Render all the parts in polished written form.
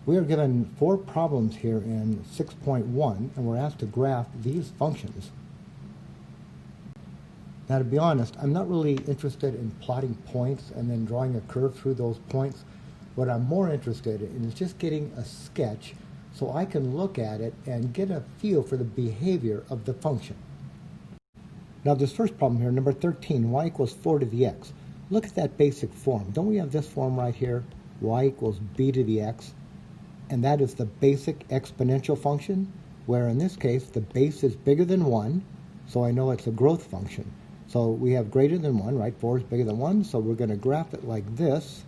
We are given 4 problems here in 6.1, and we're asked to graph these functions. Now, to be honest, I'm not really interested in plotting points and then drawing a curve through those points. What I'm more interested in is just getting a sketch so I can look at it and get a feel for the behavior of the function. Now, this first problem here, number 13, y equals 4 to the x. Look at that basic form. Don't we have this form right here? Y equals b to the x. And that is the basic exponential function, where in this case the base is bigger than 1, so I know it's a growth function. So we have greater than 1, right? 4 is bigger than 1, so we're going to graph it like this,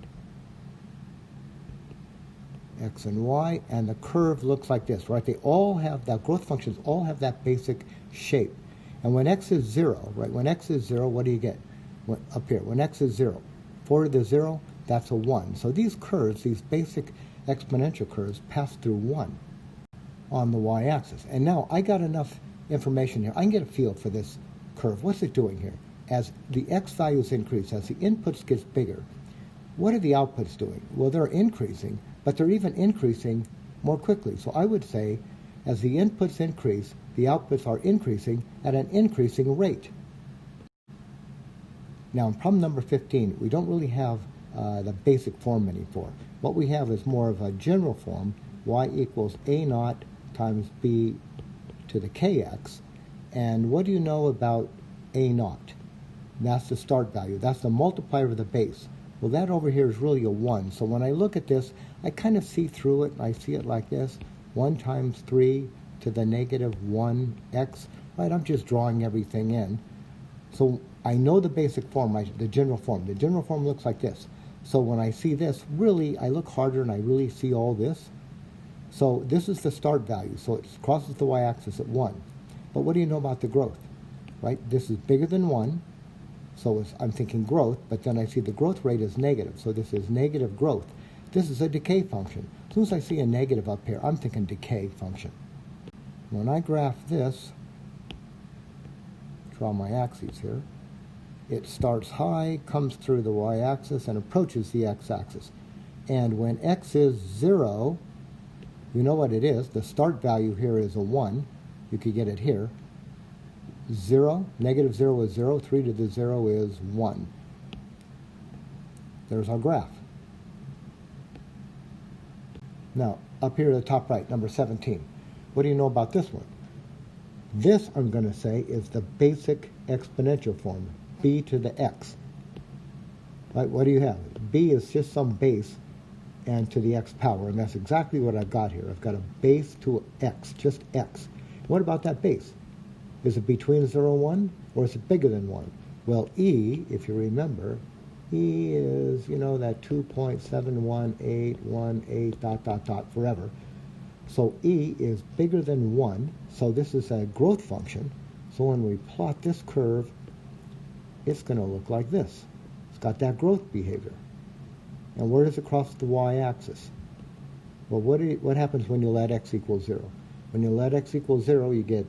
x and y, and the curve looks like this, right? They all have, that growth functions all have that basic shape. And when x is 0, right? When x is 0, what do you get? Up here, when x is 0, 4 to the 0, that's a 1. So these curves, these basic exponential curves, pass through 1 on the y-axis. And now I got enough information here. I can get a feel for this curve. What's it doing here? As the x values increase, as the inputs gets bigger, what are the outputs doing? Well, they're increasing, but they're even increasing more quickly. So I would say as the inputs increase, the outputs are increasing at an increasing rate. Now, in problem number 15, we don't really have the basic form anymore. What we have is more of a general form, y equals a naught times b to the kx. And what do you know about a naught? That's the start value. That's the multiplier of the base. Well, that over here is really a 1. So when I look at this, I kind of see through it. I see it like this. 1 times 3 to the negative 1x. Right, I'm just drawing everything in. So I know the basic form, right, the general form. The general form looks like this. So when I see this, really, I look harder and I really see all this. So this is the start value. So it crosses the y-axis at 1. But what do you know about the growth? Right? This is bigger than 1. So I'm thinking growth, but then I see the growth rate is negative. So this is negative growth. This is a decay function. As soon as I see a negative up here, I'm thinking decay function. When I graph this, draw my axes here, it starts high, comes through the y-axis, and approaches the x-axis. And when x is 0, you know what it is. The start value here is a 1. You could get it here. 0, negative 0 is 0, 3 to the 0 is 1. There's our graph. Now, up here at the top right, number 17. What do you know about this one? This, I'm going to say, is the basic exponential form, b to the x. Right, what do you have? b is just some base and to the x power, and that's exactly what I've got here. I've got a base to x, just x. What about that base? Is it between 0 and 1, or is it bigger than 1? Well, e, if you remember, e is, you know, that 2.71818 forever. So e is bigger than 1, so this is a growth function. So when we plot this curve, it's going to look like this. It's got that growth behavior. And where does it cross the y-axis? Well, what happens when you let x equal 0? When you let x equal 0, you get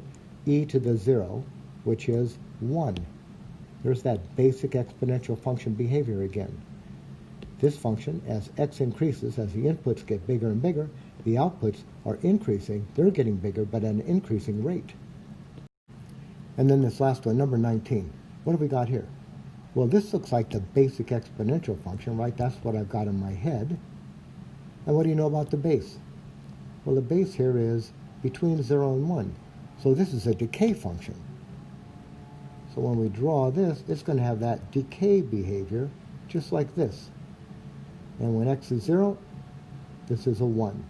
e to the 0, which is 1. There's that basic exponential function behavior again. This function, as x increases, as the inputs get bigger and bigger, the outputs are increasing. They're getting bigger, but at an increasing rate. And then this last one, number 19. What have we got here? Well, this looks like the basic exponential function, right? That's what I've got in my head. And what do you know about the base? Well, the base here is between 0 and 1. So this is a decay function. So when we draw this, it's going to have that decay behavior just like this. And when x is 0, this is a 1.